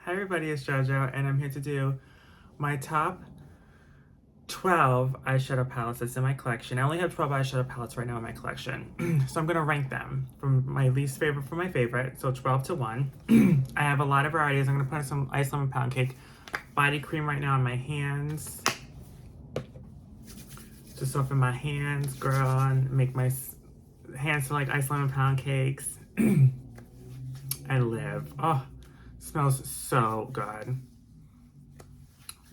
Hi everybody, it's JoJo, and I'm here to do my top 12 eyeshadow palettes that's in my collection. I only have 12 eyeshadow palettes right now in my collection, so I'm going to rank them from my least favorite from my favorite, so 12 to 1. I have a lot of varieties. I'm going to put some Ice Lemon Pound Cake body cream right now on my hands. Just soften my hands, girl, and make my hands feel like Ice Lemon Pound Cakes. I live. Oh, smells so good.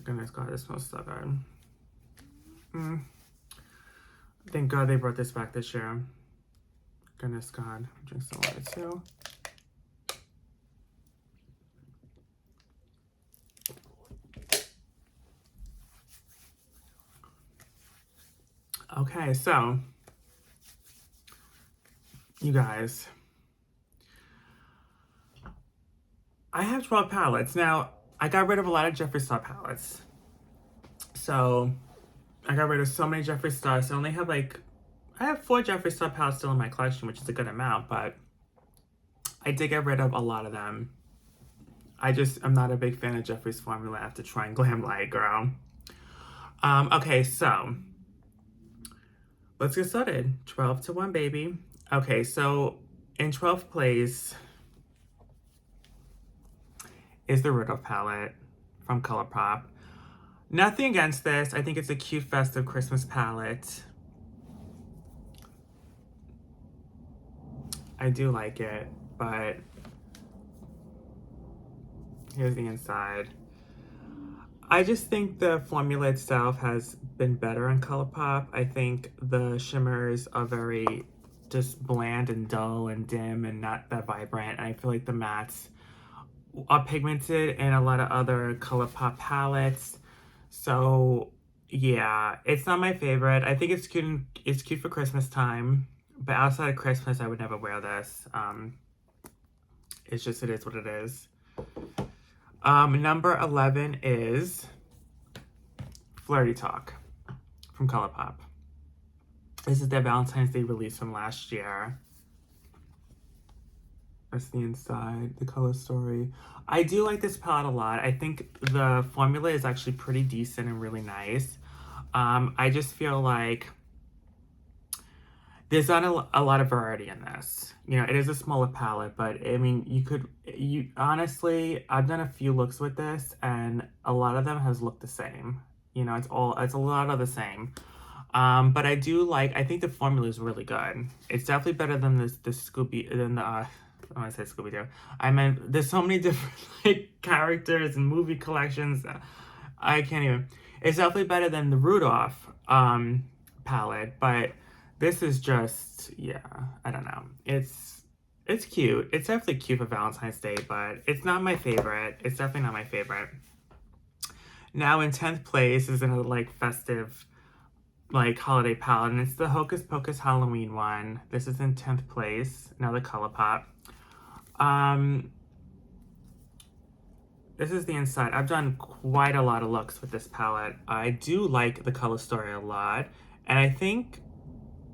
Goodness God, this smells so good. Thank God they brought this back this year. Goodness God. Drink some water too. Okay, so you guys, I have 12 palettes. Now, I got rid of a lot of Jeffree Star palettes. So, I got rid of so many Jeffree Stars. I only have I have 4 Jeffree Star palettes still in my collection, which is a good amount, but I did get rid of a lot of them. I'm not a big fan of Jeffree's formula after trying Glamlite, girl. Okay, so let's get started. 12 to 1, baby. Okay, so in 12th place is the Riddle palette from Colourpop. Nothing against this. I think it's a cute festive Christmas palette. I do like it, but here's the inside. I just think the formula itself has been better on Colourpop. I think the shimmers are very just bland and dull and dim and not that vibrant. And I feel like the mattes are pigmented in a lot of other Colourpop palettes. So yeah, it's not my favorite. I think it's cute. It's cute for Christmas time, but outside of Christmas, I would never wear this. It's just, it is what it is. Number 11 is Flirty Talk from Colourpop. This is their Valentine's Day release from last year. That's the inside, the color story. I do like this palette a lot. I think the formula is actually pretty decent and really nice. I just feel like there's not a lot of variety in this. You know, it is a smaller palette, but I mean, honestly, I've done a few looks with this and a lot of them has looked the same. You know, it's a lot of the same. But I think the formula is really good. It's definitely better than I want to say Scooby-Doo. I meant, there's so many different characters and movie collections. I can't even. It's definitely better than the Rudolph palette, but this is just, yeah, I don't know. It's cute. It's definitely cute for Valentine's Day, but it's not my favorite. It's definitely not my favorite. Now in 10th place is another festive holiday palette, and it's the Hocus Pocus Halloween one. This is in 10th place, another Colourpop. This is the inside. I've done quite a lot of looks with this palette. I do like the color story a lot, and I think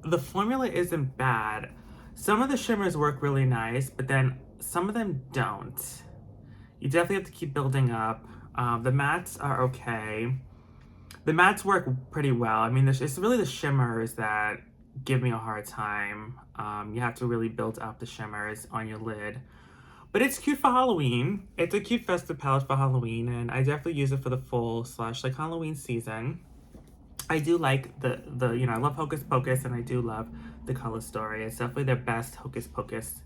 the formula isn't bad. Some of the shimmers work really nice, but then some of them don't. You definitely have to keep building up. The mattes are okay. The mattes work pretty well. I mean, it's really the shimmers that give me a hard time. You have to really build up the shimmers on your lid. But it's cute for Halloween. It's a cute festive palette for Halloween, and I definitely use it for the fall / Halloween season. I do like I love Hocus Pocus, and I do love the color story. It's definitely their best Hocus Pocus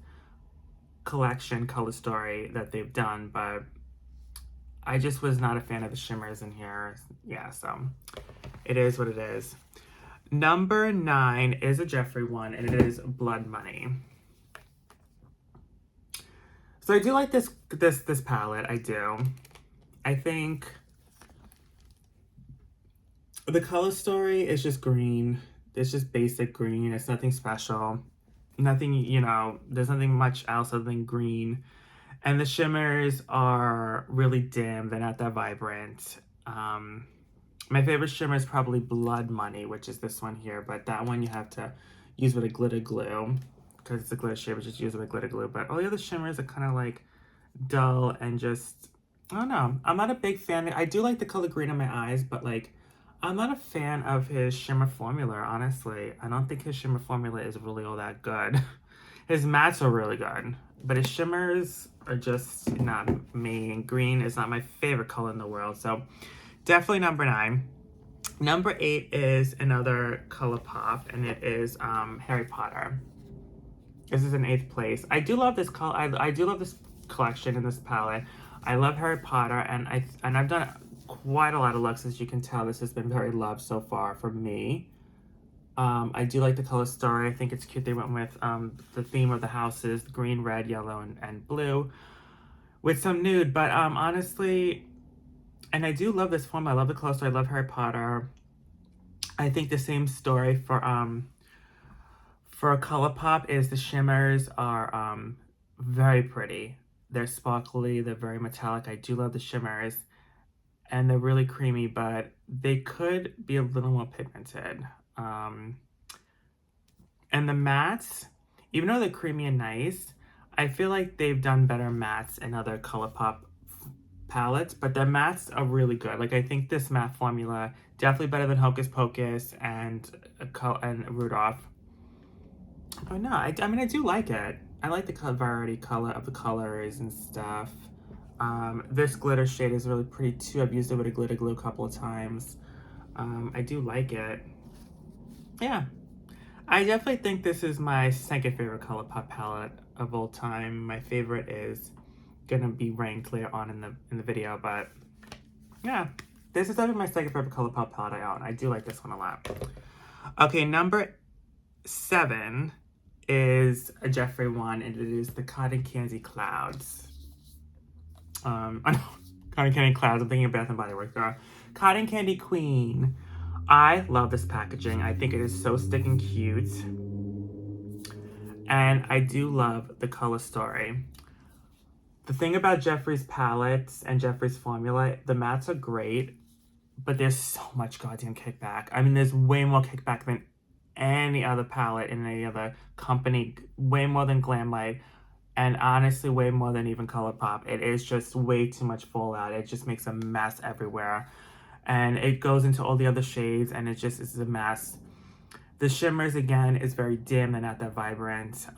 collection color story that they've done, but I just was not a fan of the shimmers in here. Yeah, so it is what it is. Number 9 is a Jeffree one, and it is Blood Money. So I do like this palette. I do. I think the color story is just green. It's just basic green. It's nothing special. Nothing, there's nothing much else other than green. And the shimmers are really dim. They're not that vibrant. My favorite shimmer is probably Blood Money, which is this one here. But that one you have to use with a glitter glue, because it's a glitter shimmer, just use it with glitter glue. But all the other shimmers are kind of dull and just, I don't know. I'm not a big fan. I do like the color green in my eyes, but like, I'm not a fan of his shimmer formula, honestly. I don't think his shimmer formula is really all that good. His mattes are really good, but his shimmers are just not me. And green is not my favorite color in the world, so definitely number 9. Number 8 is another Colourpop, and it is Harry Potter. This is in 8th place. I do love this color. I do love this collection and this palette. I love Harry Potter, and I've done quite a lot of looks. As you can tell, this has been very loved so far for me. I do like the color story. I think it's cute. They went with the theme of the houses: green, red, yellow, and blue, with some nude. But honestly, and I do love this form. I love the color story. I love Harry Potter. I think the same story for Colourpop is the shimmers are very pretty. They're sparkly, they're very metallic. I do love the shimmers, and they're really creamy, but they could be a little more pigmented. And the mattes, even though they're creamy and nice, I feel like they've done better mattes in other Colourpop palettes, but their mattes are really good. Like, I think this matte formula definitely better than Hocus Pocus and Rudolph. Oh no, I mean, I do like it. I like the variety of the colors and stuff. This glitter shade is really pretty too. I've used it with a glitter glue a couple of times. I do like it. Yeah, I definitely think this is my second favorite Colourpop palette of all time. My favorite is gonna be ranked later on in the video, but yeah, this is definitely my second favorite Colourpop palette I own. I do like this one a lot. Okay, number 7 is a Jeffree one, and it is the Cotton Candy Clouds. I know, Cotton Candy Clouds. I'm thinking of Bath and Body Works. Cotton Candy Queen. I love this packaging. I think it is so stinking cute, and I do love the color story. The thing about Jeffree's palettes and Jeffree's formula, the mattes are great, but there's so much goddamn kickback. I mean, there's way more kickback than any other palette in any other company, way more than Glamlite, and honestly way more than even Colourpop. It is just way too much fallout. It just makes a mess everywhere, and it goes into all the other shades, and it just is a mess. The shimmers, again, is very dim. They're not that vibrant.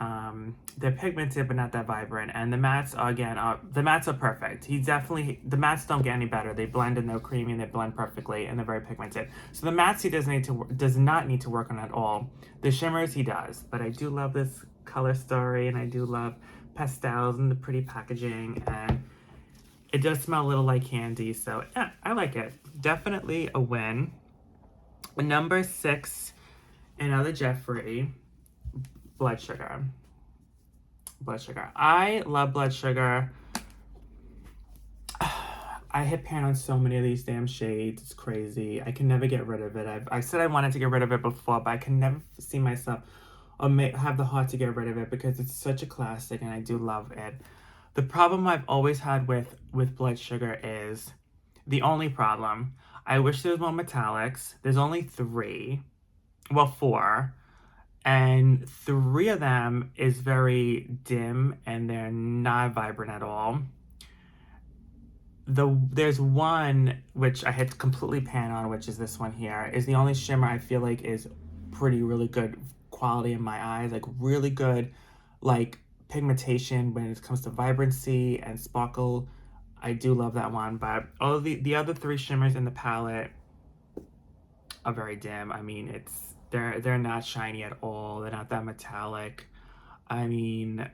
They're pigmented, but not that vibrant. And the mattes, again, the mattes are perfect. The mattes don't get any better. They blend and they're creamy and they blend perfectly and they're very pigmented. So the mattes he does not need to work on at all. The shimmers he does. But I do love this color story, and I do love pastels and the pretty packaging, and it does smell a little like candy. So yeah, I like it. Definitely a win. Number 6. Another Jeffree, Blood Sugar. Blood Sugar. I love Blood Sugar. I hit pan on so many of these damn shades. It's crazy. I can never get rid of it. I said I wanted to get rid of it before, but I can never see myself or have the heart to get rid of it because it's such a classic and I do love it. The problem I've always had with Blood Sugar is the only problem. I wish there was more metallics. There's only 3. Well, 4, and 3 of them is very dim and they're not vibrant at all. There's one which I had to completely pan on, which is this one here, is the only shimmer I feel like is really good quality in my eyes, like really good like pigmentation when it comes to vibrancy and sparkle. I do love that one, but all of the other 3 shimmers in the palette are very dim. I mean, they're not shiny at all. They're not that metallic. I mean,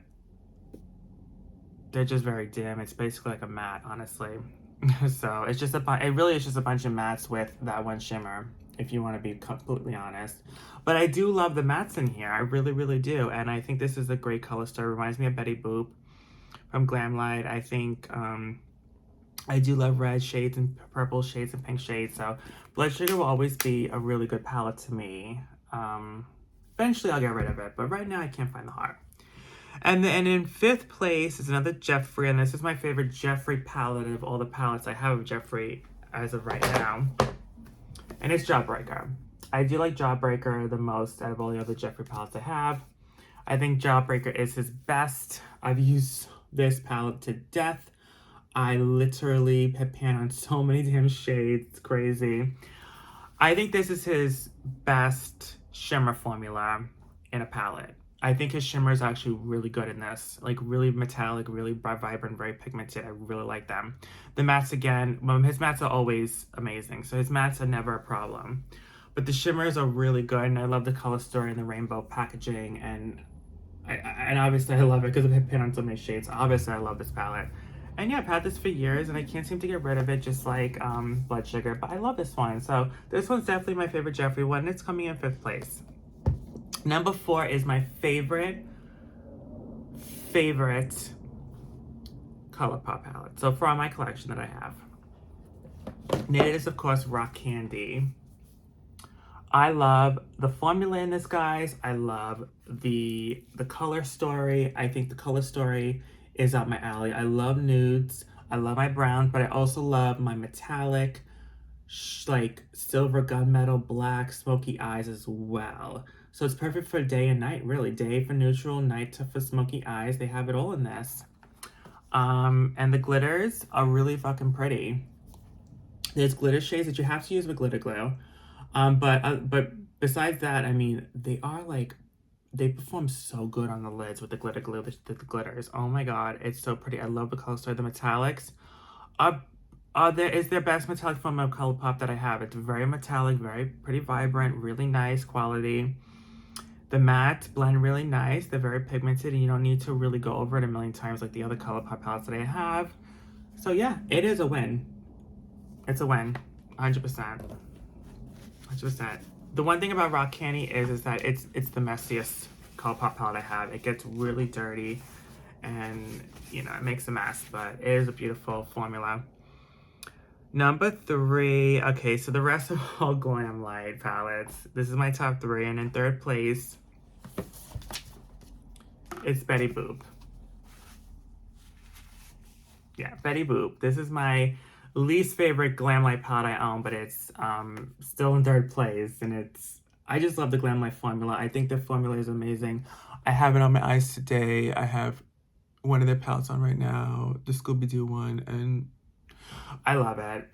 they're just very dim. It's basically like a matte, honestly. So it's just it really is just a bunch of mattes with that one shimmer, if you want to be completely honest. But I do love the mattes in here. I really do. And I think this is a great color story. It reminds me of Betty Boop from Glamlite. I think I do love red shades and purple shades and pink shades. So Blood Sugar will always be a really good palette to me. Eventually I'll get rid of it, but right now I can't find the heart. And in 5th place is another Jeffree, and this is my favorite Jeffree palette of all the palettes I have of Jeffree as of right now. And it's Jawbreaker. I do like Jawbreaker the most out of all the other Jeffree palettes I have. I think Jawbreaker is his best. I've used this palette to death. I literally have pan on so many damn shades. It's crazy. I think this is his best shimmer formula in a palette. I think his shimmer is actually really good in this. Like really metallic, really vibrant, very pigmented. I really like them. The mattes again, well, his mattes are always amazing. So his mattes are never a problem. But the shimmers are really good, and I love the color story and the rainbow packaging, and obviously I love it because I've pin on so many shades. Obviously I love this palette. And yeah, I've had this for years and I can't seem to get rid of it, just like Blood Sugar, but I love this one. So this one's definitely my favorite Jeffree one, and it's coming in 5th place. Number 4 is my favorite Colourpop palette. So from my collection that I have. And it is, of course, Rock Candy. I love the formula in this, guys. I love the color story. I think the color story is up my alley. I love nudes. I love my browns, but I also love my metallic, like silver, gunmetal, black, smoky eyes as well. So it's perfect for day and night, really. Day for neutral, night for smoky eyes. They have it all in this. And the glitters are really fucking pretty. There's glitter shades that you have to use with glitter glue. But besides that, I mean, they are like, they perform so good on the lids with the glitter glue, the glitters. Oh my god, it's so pretty. I love the color story. The metallics is their best metallic form of Colourpop that I have. It's very metallic, very pretty vibrant, really nice quality. The mattes blend really nice. They're very pigmented, and you don't need to really go over it a million times like the other Colourpop palettes that I have. So yeah, it is a win. It's a win, 100%. 100%. The one thing about Rock Candy is that it's the messiest Colourpop palette I have. It gets really dirty and, you know, it makes a mess, but it is a beautiful formula. Number 3, okay, so the rest are all Glamlite palettes. This is my top 3, and in 3rd place, it's Betty Boop. Yeah, Betty Boop. This is my least favorite Glamlite palette I own, but it's still in 3rd place, and I just love the Glamlite formula. I think the formula is amazing. I have it on my eyes today. I have one of their palettes on right now, the Scooby-Doo one, and I love it.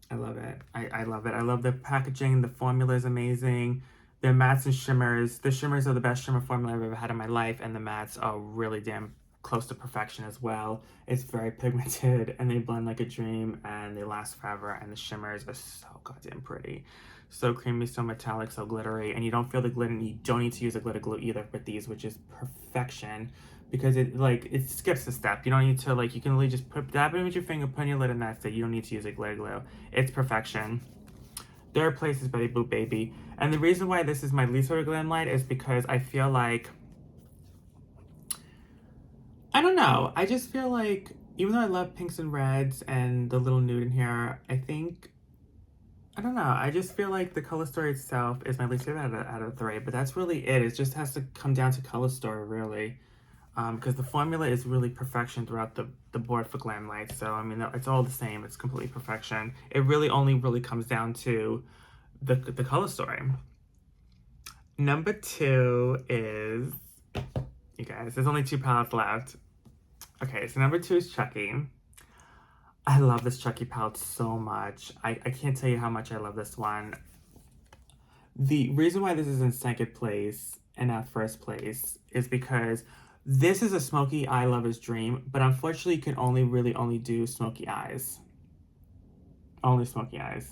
I love it. I love it. I love the packaging. The formula is amazing. The mattes and shimmers. The shimmers are the best shimmer formula I've ever had in my life, and the mattes are really damn close to perfection as well. It's very pigmented, and they blend like a dream, and they last forever, and the shimmers are so goddamn pretty. So creamy, so metallic, so glittery, and you don't feel the glitter, and you don't need to use a glitter glue either with these, which is perfection, because it skips a step. You don't need to, like, you can really just dab it with your finger, put in your lid, and that's it. You don't need to use a glitter glue. It's perfection. 3rd place is Betty Boop Baby. And the reason why this is my least favorite Glamlite is because I feel like, I don't know, I just feel like, even though I love pinks and reds and the little nude in here, I don't know, I just feel like the color story itself is my least favorite out of 3, but that's really it. It just has to come down to color story, really. Because the formula is really perfection throughout the board for Glamlite. So, I mean, it's all the same. It's complete perfection. It really only comes down to the color story. Number 2 is, you guys, there's only 2 palettes left. Okay, so number 2 is Chucky. I love this Chucky palette so much. I can't tell you how much I love this one. The reason why this is in 2nd place and not 1st place is because this is a smoky eye lover's dream, but unfortunately you can only do smoky eyes. Only smoky eyes.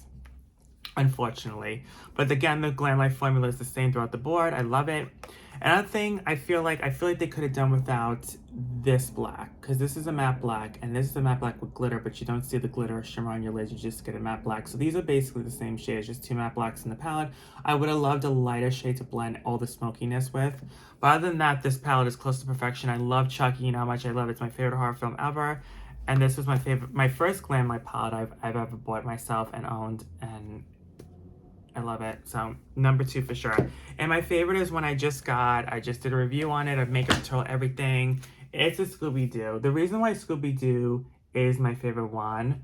Unfortunately. But again, the Glamlite formula is the same throughout the board. I love it. Another thing, I feel like they could have done without this black, because this is a matte black, and this is a matte black with glitter, but you don't see the glitter or shimmer on your lids, you just get a matte black. So these are basically the same shades, just 2 matte blacks in the palette. I would have loved a lighter shade to blend all the smokiness with. But other than that, this palette is close to perfection. I love Chucky, you know how much I love it. It's my favorite horror film ever. And this was my first Glamlite palette I've ever bought myself and owned, and I love it. So number 2 for sure. And my favorite is one I just did a review on it. I've makeup tutorial, everything. It's a Scooby-Doo. The reason why Scooby-Doo is my favorite one,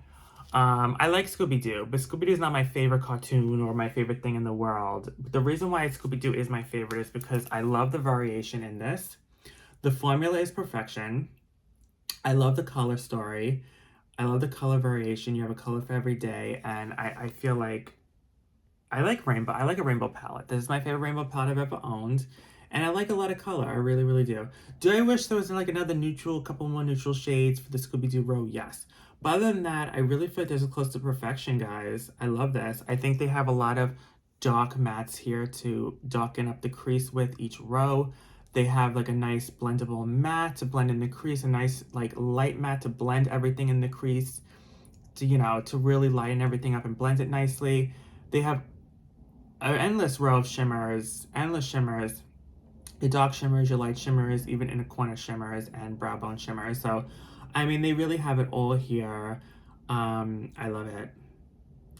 I like Scooby-Doo, but Scooby-Doo is not my favorite cartoon or my favorite thing in the world. But the reason why Scooby-Doo is my favorite is because I love the variation in this. The formula is perfection. I love the color story. I love the color variation. You have a color for every day, and I feel like I like rainbow. I like a rainbow palette. This is my favorite rainbow palette I've ever owned. And I like a lot of color. I really, really do. Do I wish there was like another neutral, couple more neutral shades for the Scooby-Doo row? Yes. But other than that, I really feel like this is close to perfection, guys. I love this. I think they have a lot of dark mattes here to darken up the crease with each row. They have like a nice blendable matte to blend in the crease, a nice like light matte to blend everything in the crease, to, you know, to really lighten everything up and blend it nicely. They have an endless row of shimmers, endless shimmers, your dark shimmers, your light shimmers, even inner corner shimmers and brow bone shimmers. So, I mean, they really have it all here. I love it.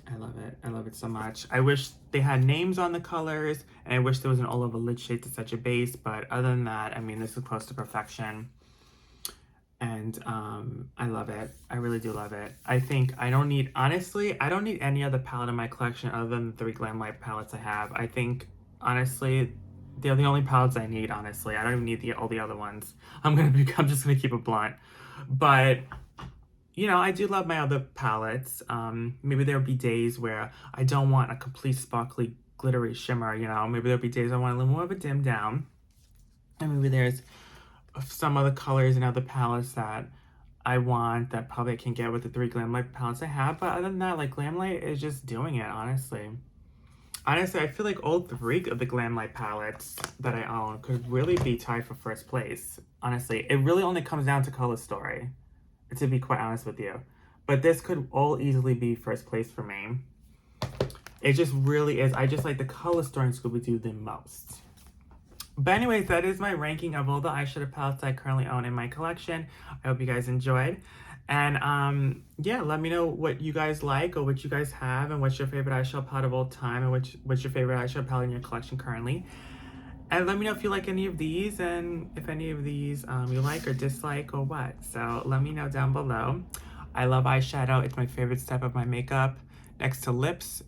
I love it. I love it so much. I wish they had names on the colors, and I wish there was an all over lid shade to such a base. But other than that, I mean, this is close to perfection. And I love it. I really do love it. I think I don't need, honestly, I don't need any other palette in my collection other than the 3 Glamlite palettes I have. I think, honestly, they're the only palettes I need, honestly. I don't even need all the other ones. I'm just gonna keep it blunt. But, you know, I do love my other palettes. Maybe there'll be days where I don't want a complete sparkly, glittery shimmer, you know. Maybe there'll be days I want a little more of a dim down. And maybe there's some other colors and other palettes that I want that probably I can get with the 3 Glamlite palettes I have. But other than that, like, Glamlite is just doing it, honestly. Honestly, I feel like all 3 of the Glamlite palettes that I own could really be tied for first place. Honestly, it really only comes down to color story, to be quite honest with you. But this could all easily be first place for me. It just really is. I just like the color story in Scooby-Doo the most. But anyways, that is my ranking of all the eyeshadow palettes I currently own in my collection. I hope you guys enjoyed. And yeah, let me know what you guys like or what you guys have and what's your favorite eyeshadow palette of all time and what's your favorite eyeshadow palette in your collection currently. And let me know if you like any of these and if any of these you like or dislike or what. So let me know down below. I love eyeshadow. It's my favorite step of my makeup. Next to lips,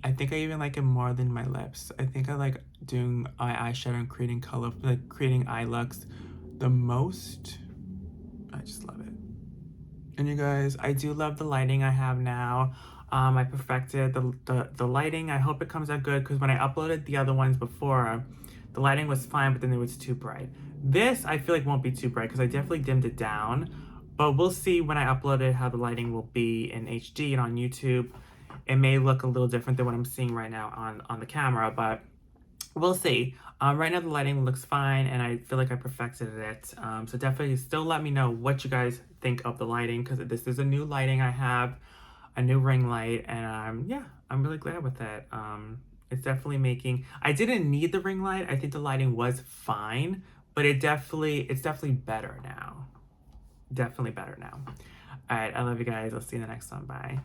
I think I even like it more than my lips. I think I like doing eyeshadow and creating color, like creating eye looks the most. I just love it. And you guys, I do love the lighting I have now. I perfected the lighting. I hope it comes out good because when I uploaded the other ones before, the lighting was fine, but then it was too bright. This, I feel like won't be too bright because I definitely dimmed it down. But we'll see when I upload it how the lighting will be in HD and on YouTube. It may look a little different than what I'm seeing right now on the camera, but we'll see. Right now the lighting looks fine and I feel like I perfected it. So definitely still let me know what you guys think of the lighting because this is a new lighting I have, a new ring light, and yeah, I'm really glad with it. It's definitely making, I didn't need the ring light. I think the lighting was fine, but it's definitely better now. Definitely better now. All right, I love you guys. I'll see you in the next one. Bye.